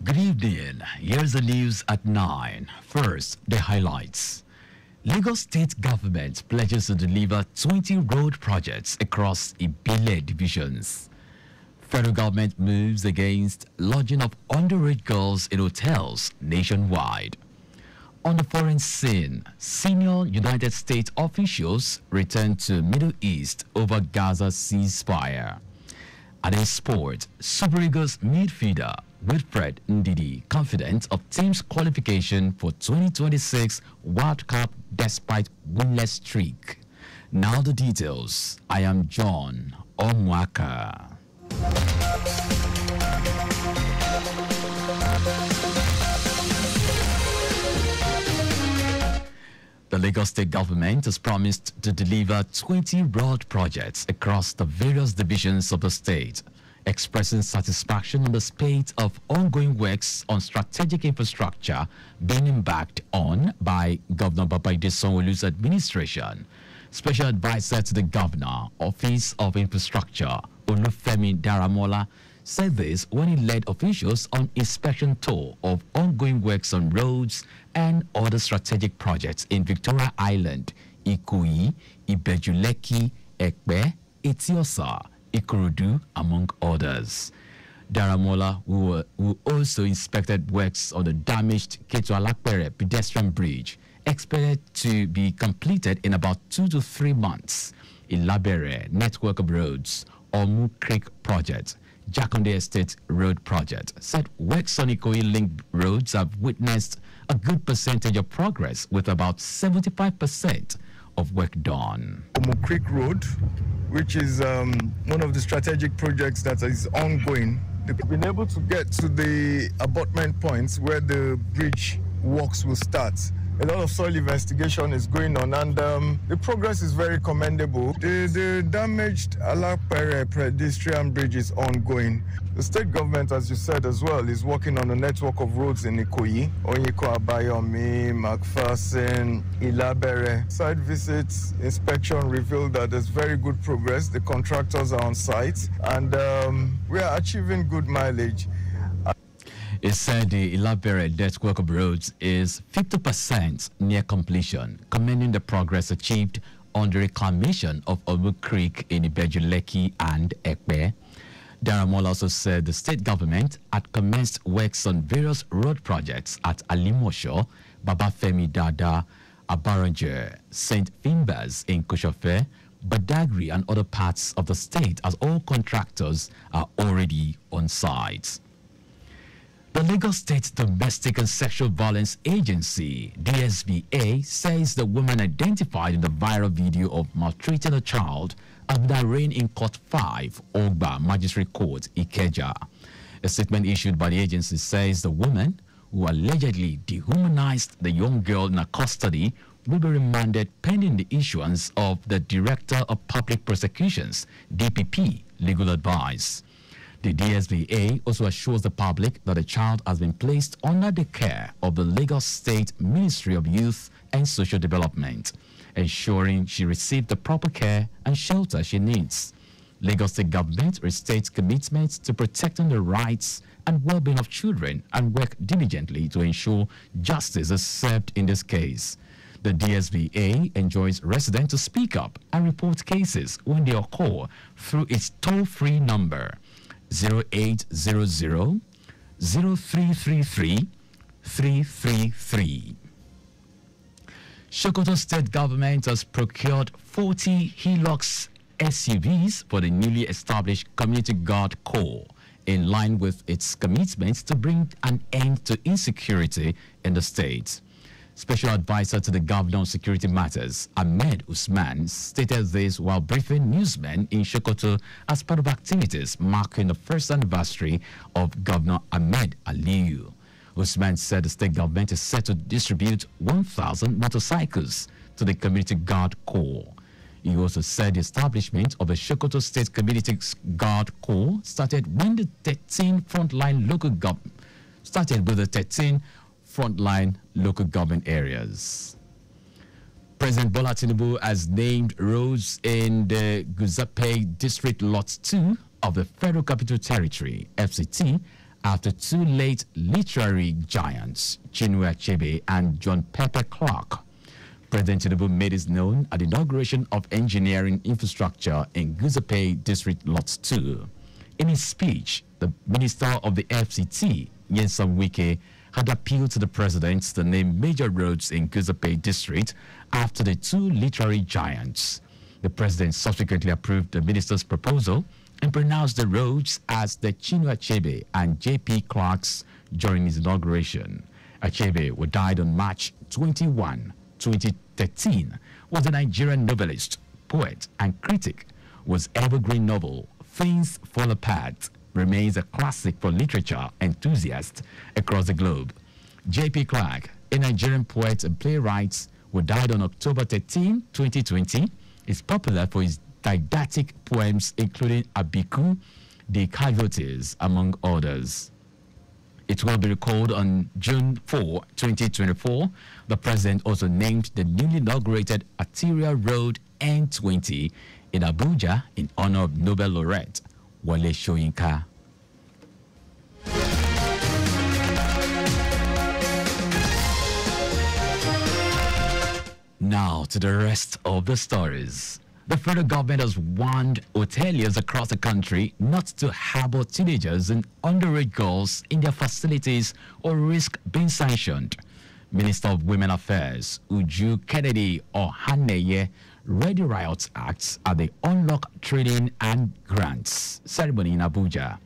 Good evening. Here's the news at 9. First, the highlights. Lagos State Government pledges to deliver 20 road projects across Ibile divisions. Federal government moves against lodging of underage girls in hotels nationwide. On the foreign scene, senior United States officials return to Middle East over Gaza ceasefire. And in sport, Super Eagles midfielder Wilfred Ndidi confident of team's qualification for 2026 World Cup despite winless streak. Now the details. I am John Omoaka. The Lagos State government has promised to deliver 20 road projects across the various divisions of the state, expressing satisfaction on the spate of ongoing works on strategic infrastructure being embarked on by Governor Babajide Sanwo-Olu's administration. Special advisor to the Governor, Office of Infrastructure, Olufemi Daramola, said this when he led officials on inspection tour of ongoing works on roads and other strategic projects in Victoria Island, Ikoyi, Ibejuleki, Ekpe, Etiosa, Ikorodu, among others. Daramola, who also inspected works on the damaged Ketu-Alapere pedestrian bridge, expected to be completed in about 2 to 3 months. Ilabere Network of Roads, Omu Creek Project, Jakonde Estate Road Project, said works on Ikoyi Link roads have witnessed a good percentage of progress with about 75% of work done. Omu Creek Road, which is one of the strategic projects that is ongoing. They've been able to get to the abutment points where the bridge works will start. A lot of soil investigation is going on, and the progress is very commendable. The damaged Alapere pedestrian bridge is ongoing. The state government, as you said as well, is working on a network of roads in Ikoyi, Onyiko Abayomi, McPherson, Ilabere. Site visits, inspection revealed that there's very good progress. The contractors are on site, and we are achieving good mileage. It said the Ilabere network of roads is 50% near completion, commending the progress achieved on the reclamation of Omu Creek in Ibejuleki and Ekpe. Daramola also said the state government had commenced works on various road projects at Alimosho, Babafemi Dada, Abaranje, St. Fimbers in Koshofe, Badagry and other parts of the state, as all contractors are already on site. The Lagos State Domestic and Sexual Violence Agency, DSVA, says the woman identified in the viral video of maltreating a child has been arraigned in Court 5, Ogba Magistrate Court, Ikeja. A statement issued by the agency says the woman, who allegedly dehumanized the young girl in her custody, will be remanded pending the issuance of the Director of Public Prosecutions, DPP, legal advice. The DSVA also assures the public that the child has been placed under the care of the Lagos State Ministry of Youth and Social Development, ensuring she received the proper care and shelter she needs. Lagos State government restates commitment to protecting the rights and well-being of children and work diligently to ensure justice is served in this case. The DSVA enjoins residents to speak up and report cases when they occur through its toll-free number 0800 0333 333. Sokoto State Government has procured 40 Hilux SUVs for the newly established Community Guard Corps, in line with its commitment to bring an end to insecurity in the state. Special Advisor to the Governor on Security Matters, Ahmed Usman, stated this while briefing newsmen in Sokoto as part of activities marking the first anniversary of Governor Ahmed Aliyu. Usman said the state government is set to distribute 1,000 motorcycles to the Community Guard Corps. He also said the establishment of the Sokoto State Community Guard Corps started when the 13 frontline local government areas. President Bola Tinubu has named roads in the Guzape District Lot 2 of the Federal Capital Territory, FCT, after two late literary giants, Chinua Achebe and John Pepper Clark. President Tinubu made this known at the inauguration of engineering infrastructure in Guzape District Lot 2. In his speech, the Minister of the FCT, Nyesom Wike, had appealed to the president to name major roads in Guzape District after the two literary giants. The president subsequently approved the minister's proposal and pronounced the roads as the Chinua Achebe and J.P. Clark's during his inauguration. Achebe, who died on March 21, 2013, was a Nigerian novelist, poet, and critic, whose evergreen novel, Things Fall Apart, remains a classic for literature enthusiasts across the globe. J.P. Clark, a Nigerian poet and playwright who died on October 13, 2020, is popular for his didactic poems including Abiku, The Coyotes, among others. It will be recalled on June 4, 2024. The president also named the newly inaugurated arterial road N20 in Abuja in honor of Nobel laureate Wale Soyinka. Now to the rest of the stories. The federal government has warned hoteliers across the country not to harbor teenagers and underage girls in their facilities or risk being sanctioned. Minister of Women Affairs, Uju Kennedy Ohaneye, read the Riot Acts at the Unlock Training and Grants ceremony in Abuja.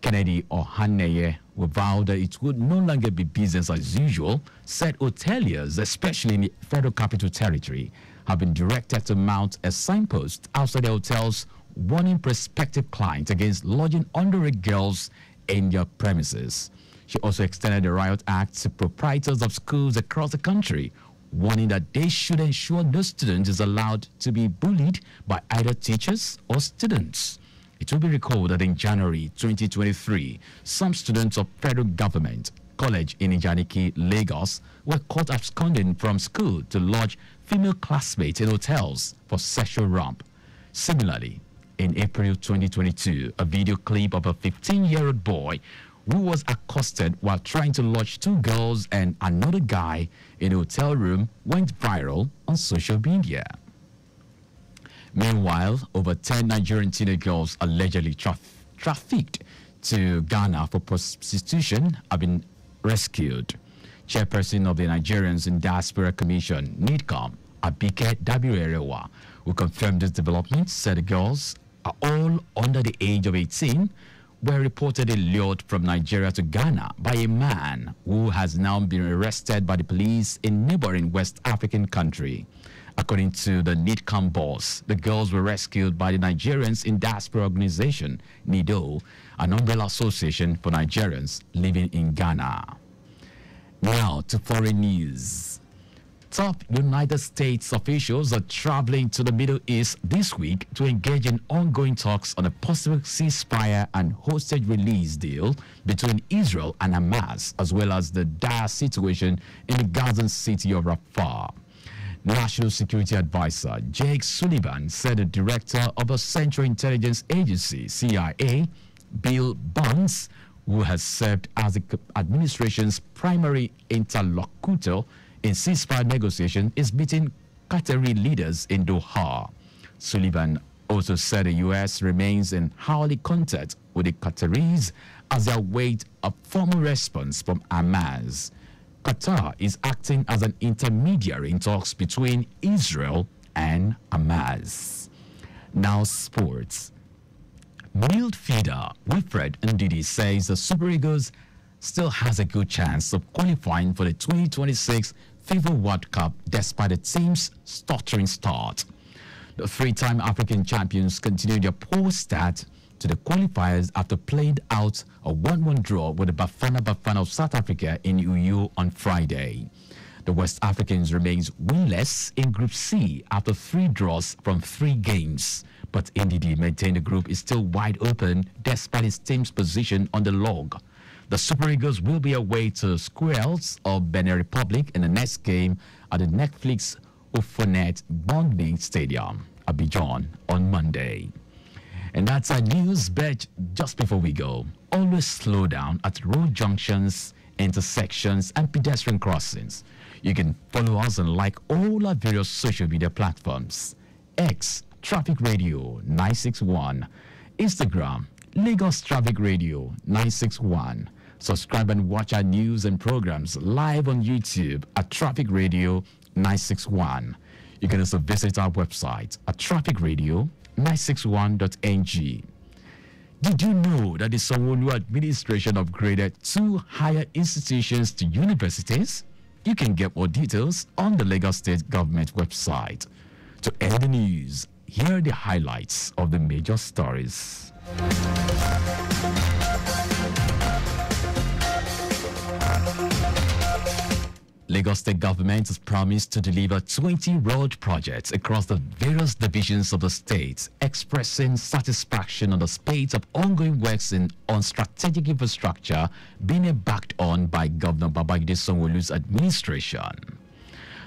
Kennedy Ohaneye vowed that it would no longer be business as usual, said hoteliers, especially in the Federal Capital Territory, have been directed to mount a signpost outside the hotels warning prospective clients against lodging underage girls in their premises. She also extended the Riot Act to proprietors of schools across the country, warning that they should ensure no student is allowed to be bullied by either teachers or students. It will be recalled that in January 2023, some students of federal government college in Ijaniki, Lagos, were caught absconding from school to lodge female classmates in hotels for sexual romp. Similarly, in April 2022, a video clip of a 15-year-old boy who was accosted while trying to lodge two girls and another guy in a hotel room went viral on social media. Meanwhile, over 10 Nigerian teenage girls allegedly trafficked to Ghana for prostitution have been rescued. Chairperson of the Nigerians in Diaspora Commission, NIDCOM, Abike Dabirerewa, who confirmed this development, said the girls are all under the age of 18, were reportedly lured from Nigeria to Ghana by a man who has now been arrested by the police in neighboring West African country. According to the NIDCOM boss, the girls were rescued by the Nigerians in Diaspora Organization, NIDO, an umbrella association for Nigerians living in Ghana. Now to foreign news. Top United States officials are traveling to the Middle East this week to engage in ongoing talks on a possible ceasefire and hostage release deal between Israel and Hamas, as well as the dire situation in the Gazan city of Rafah. National Security Advisor Jake Sullivan said the director of the Central Intelligence Agency, CIA, Bill Burns, who has served as the administration's primary interlocutor in ceasefire negotiations, is meeting Qatari leaders in Doha. Sullivan also said the U.S. remains in hourly contact with the Qataris as they await a formal response from Hamas. Qatar is acting as an intermediary in talks between Israel and Hamas. Now sports. Midfielder Wilfred Ndidi says the Super Eagles still has a good chance of qualifying for the 2026 FIFA World Cup despite the team's stuttering start. The three-time African champions continued their poor start to the qualifiers after playing out a 1-1 draw with the Bafana of South Africa in Uyo on Friday. The West Africans remains winless in Group C after 3 draws from 3 games. But Ndidi maintained the group is still wide open despite his team's position on the log. The Super Eagles will be away to Squirrels of Benin Republic in the next game at the Netflix Ofonet Bonding Stadium, Abidjan, on Monday. And that's our news. But just before we go, always slow down at road junctions, intersections, and pedestrian crossings. You can follow us and like all our various social media platforms. X, Traffic Radio 961. Instagram, Lagos Traffic Radio 961. Subscribe and watch our news and programs live on YouTube at Traffic Radio 961. You can also visit our website at trafficradio961.ng. Did you know that the Sanwo-Olu administration upgraded 2 higher institutions to universities? You can get more details on the Lagos State Government website. To end the news, here are the highlights of the major stories. Lagos State Government has promised to deliver 20 road projects across the various divisions of the state, expressing satisfaction on the spate of ongoing works on strategic infrastructure being embarked on by Governor Babajide Sanwo-Olu's administration.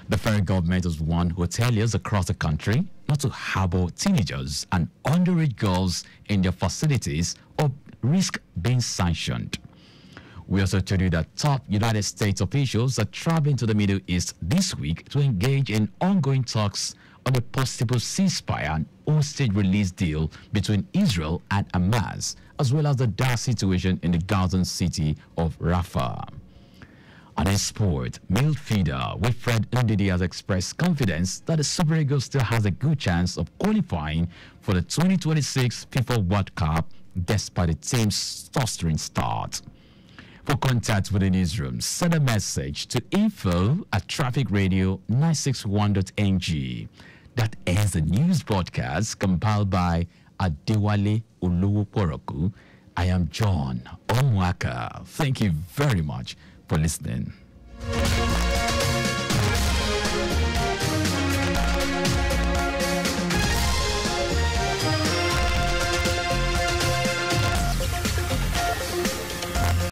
The federal government has warned hoteliers across the country not to harbor teenagers and underage girls in their facilities or risk being sanctioned. We also told you that top United States officials are traveling to the Middle East this week to engage in ongoing talks on a possible ceasefire and hostage release deal between Israel and Hamas, as well as the dire situation in the Gaza city of Rafah. And in sport, midfielder Wilfred Ndidi has expressed confidence that the Super Eagles still has a good chance of qualifying for the 2026 FIFA World Cup despite the team's stuttering start. For contact with the newsroom, send a message to info@trafficradio961.ng. That ends the news broadcast compiled by Adewale Olowoporoku. I am John Omoaka. Thank you very much for listening.